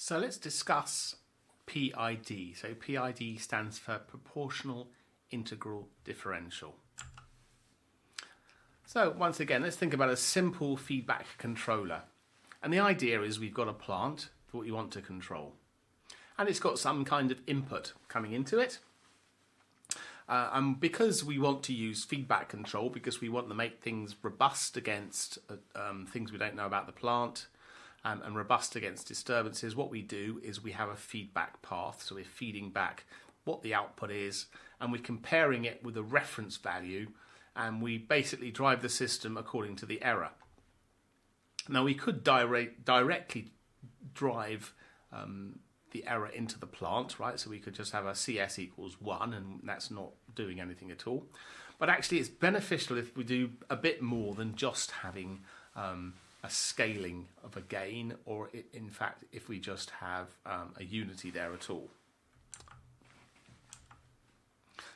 So let's discuss PID. So PID stands for proportional integral differential. So once again, let's think about a simple feedback controller. And the idea is we've got a plant for what you want to control. And it's got some kind of input coming into it. And because we want to use feedback control, because we want to make things robust against things we don't know about the plant, and robust against disturbances, what we do is we have a feedback path. So we're feeding back what the output is, and we're comparing it with a reference value, and we basically drive the system according to the error. Now we could directly drive the error into the plant, right? So we could just have a CS equals 1, and that's not doing anything at all. But actually it's beneficial if we do a bit more than just having a scaling of a gain, or in fact if we just have a unity there at all.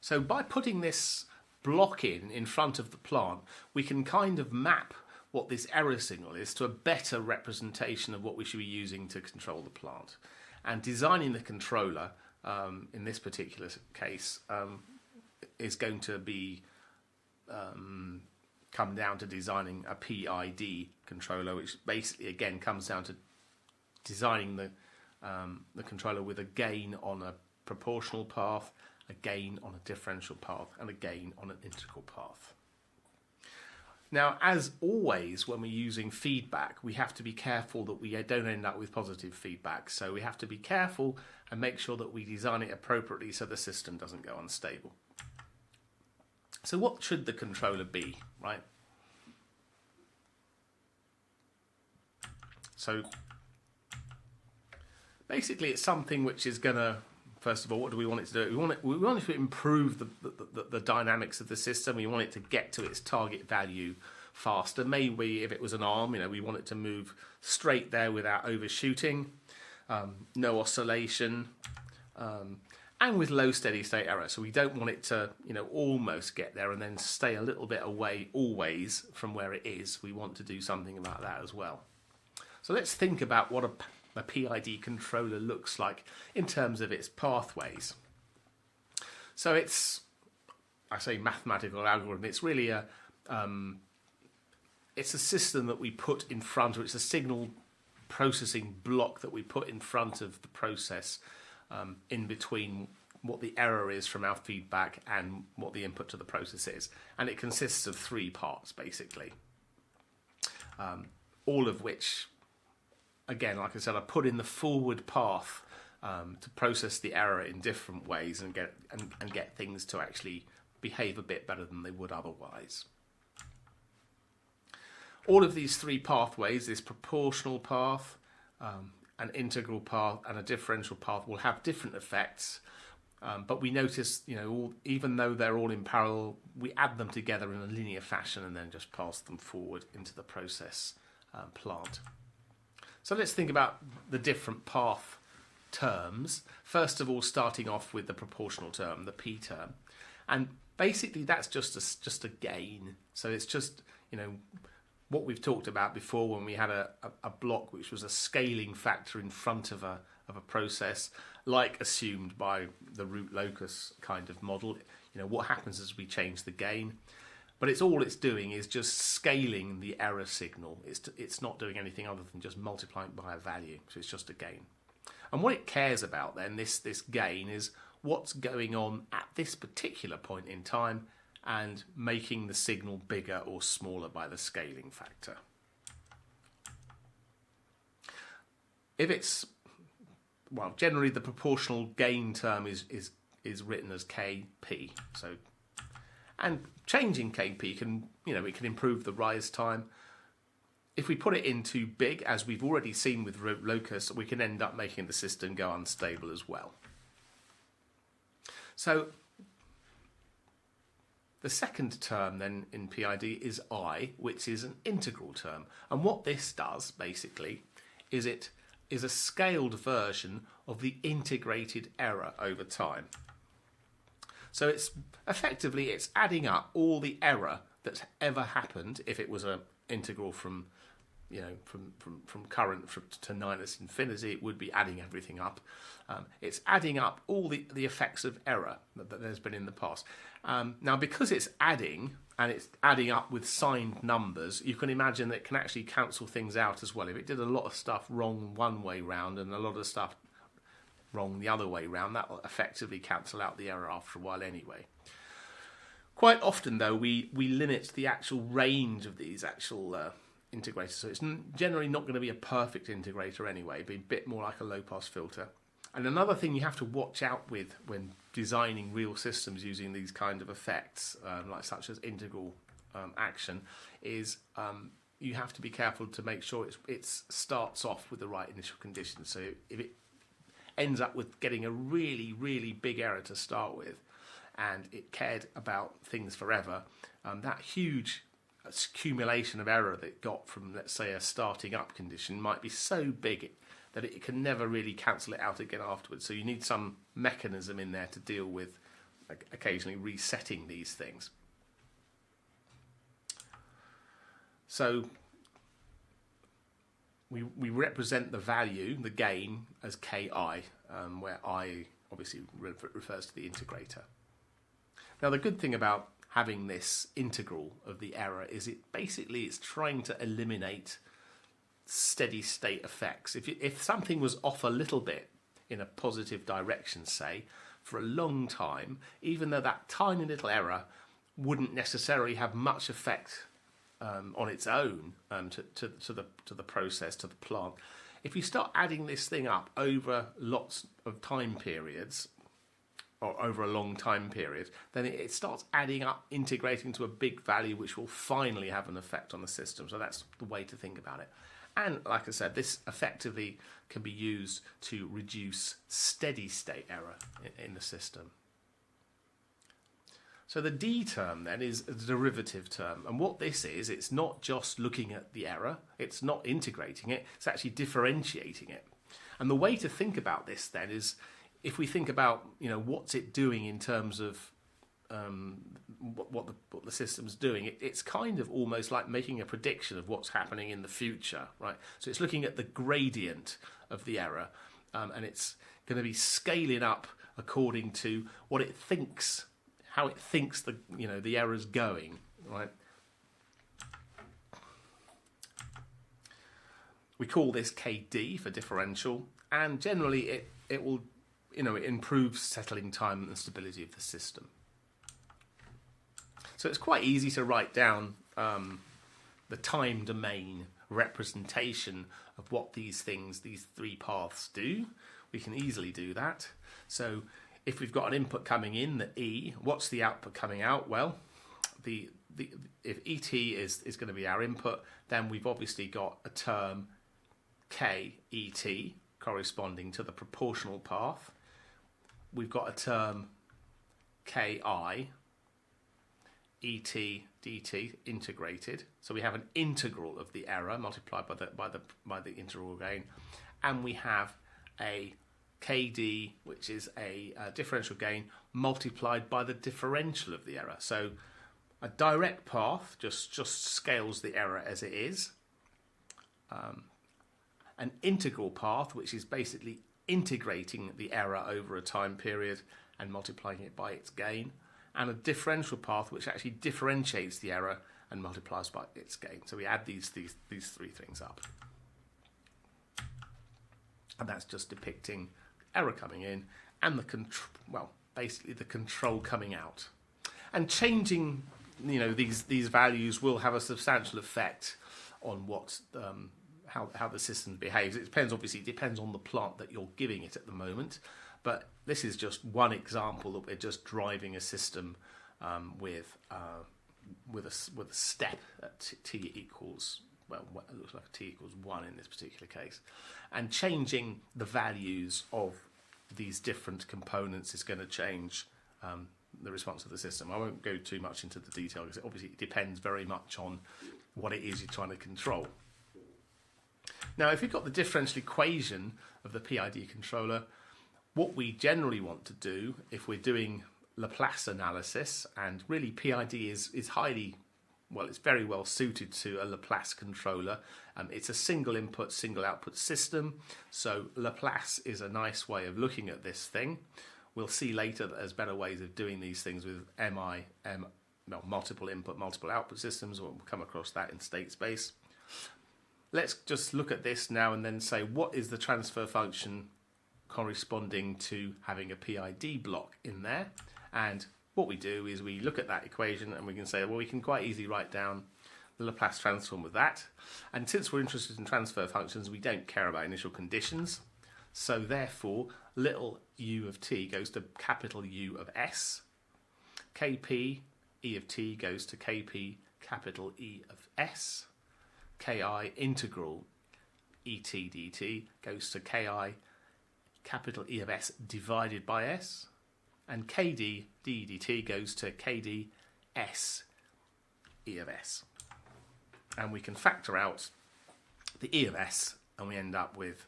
So by putting this block in front of the plant, we can kind of map what this error signal is to a better representation of what we should be using to control the plant. And designing the controller, in this particular case, is going to be come down to designing a PID controller, which basically again comes down to designing the controller with a gain on a proportional path, a gain on a differential path, and a gain on an integral path. Now, as always, when we're using feedback, we have to be careful that we don't end up with positive feedback. So we have to be careful and make sure that we design it appropriately so the system doesn't go unstable. So what should the controller be, right? So basically it's something which is going to, first of all, what do we want it to do? We want it to improve the dynamics of the system. We want it to get to its target value faster. Maybe if it was an arm, we want it to move straight there without overshooting, no oscillation, and with low steady state error. So we don't want it to, almost get there and then stay a little bit away always from where it is. We want to do something about that as well. So let's think about what a PID controller looks like in terms of its pathways. So it's, I say mathematical algorithm, it's really it's a system that we put in front, or it's a signal processing block that we put in front of the process in between what the error is from our feedback and what the input to the process is. And it consists of 3 parts, basically, all of which, again, like I said, I put in the forward path to process the error in different ways and get things to actually behave a bit better than they would otherwise. All of these 3 pathways, this proportional path, an integral path, and a differential path, will have different effects. But we notice, even though they're all in parallel, we add them together in a linear fashion and then just pass them forward into the process plant. So let's think about the different path terms. First of all, starting off with the proportional term, the P term. And basically that's just a gain. So it's just, what we've talked about before when we had a block which was a scaling factor in front of a process, like assumed by the root locus kind of model. What happens as we change the gain? But it's doing is just scaling the error signal. It's not doing anything other than just multiplying by a value. So it's just a gain. And what it cares about then, this gain, is what's going on at this particular point in time and making the signal bigger or smaller by the scaling factor. If it's, generally the proportional gain term is written as KP. So, and changing KP can, it can improve the rise time. If we put it in too big, as we've already seen with root locus, we can end up making the system go unstable as well. So the second term then in PID is I, which is an integral term. And what this does, basically, is it is a scaled version of the integrated error over time. So it's adding up all the error that's ever happened if it was an integral from from current to minus infinity, it would be adding everything up. It's adding up all the effects of error that there's been in the past. Now, because it's adding, and it's adding up with signed numbers, you can imagine that it can actually cancel things out as well. If it did a lot of stuff wrong one way round and a lot of stuff wrong the other way round, that will effectively cancel out the error after a while anyway. Quite often, though, we limit the actual range of these actual integrators, so it's generally not going to be a perfect integrator anyway, be a bit more like a low-pass filter. And another thing you have to watch out with when designing real systems using these kind of effects, such as integral action, is you have to be careful to make sure it starts off with the right initial conditions. So if it ends up with getting a really, really big error to start with, and it cared about things forever, that huge accumulation of error that it got from, let's say, a starting up condition might be so big that it can never really cancel it out again afterwards. So you need some mechanism in there to deal with occasionally resetting these things. So we represent the value, the gain, as Ki, where I obviously refers to the integrator. Now, the good thing about having this integral of the error is it's trying to eliminate steady state effects. If something was off a little bit in a positive direction, say, for a long time, even though that tiny little error wouldn't necessarily have much effect on its own to the process, to the plant. If you start adding this thing up over lots of time periods, or over a long time period, then it starts adding up, integrating to a big value, which will finally have an effect on the system. So that's the way to think about it. And like I said, this effectively can be used to reduce steady state error in the system. So the D term then is a derivative term. And what this is, it's not just looking at the error, it's not integrating it, it's actually differentiating it. And the way to think about this then is, if we think about, what's it doing in terms of what the system's doing, it's kind of almost like making a prediction of what's happening in the future, right? So it's looking at the gradient of the error, and it's going to be scaling up according to what it thinks, how it thinks the error's going, right? We call this KD for differential, and generally it will. It improves settling time and stability of the system. So it's quite easy to write down the time domain representation of what these three paths do. We can easily do that. So if we've got an input coming in, the E, what's the output coming out? Well, if ET is going to be our input, then we've obviously got a term KET corresponding to the proportional path. We've got a term Ki, ET, dt integrated. So we have an integral of the error multiplied by the integral gain, and we have a Kd, which is a differential gain multiplied by the differential of the error. So a direct path just scales the error as it is. An integral path, which is basically integrating the error over a time period and multiplying it by its gain, and a differential path which actually differentiates the error and multiplies by its gain. So we add these three things up, and that's just depicting error coming in and basically the control coming out. And changing these values will have a substantial effect on what how the system behaves. It depends on the plant that you're giving it at the moment, but this is just one example that we're just driving a system with a step at t equals, it looks like t equals 1 in this particular case, and changing the values of these different components is going to change the response of the system. I won't go too much into the detail because it depends very much on what it is you're trying to control. Now, if you've got the differential equation of the PID controller, what we generally want to do if we're doing Laplace analysis, and really PID is highly Well, it's very well suited to a Laplace controller. It's a single input, single output system. So Laplace is a nice way of looking at this thing. We'll see later that there's better ways of doing these things with multiple input, multiple output systems. We'll come across that in state space. Let's just look at this now and then say, what is the transfer function corresponding to having a PID block in there? And what we do is we look at that equation and we can say, well, we can quite easily write down the Laplace transform with that. And since we're interested in transfer functions, we don't care about initial conditions. So therefore, little u of t goes to capital U of s. Kp e of t goes to kp capital E of s. Ki integral et dt goes to ki capital E of s divided by s. And kd d dt goes to kd s E of s. And we can factor out the E of s, and we end up with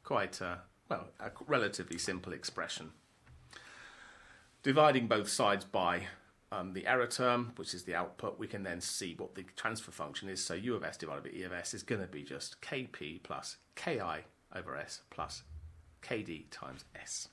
quite a relatively simple expression. Dividing both sides by the error term, which is the output, we can then see what the transfer function is. So U of s divided by E of s is going to be just kp plus ki over s plus kd times s.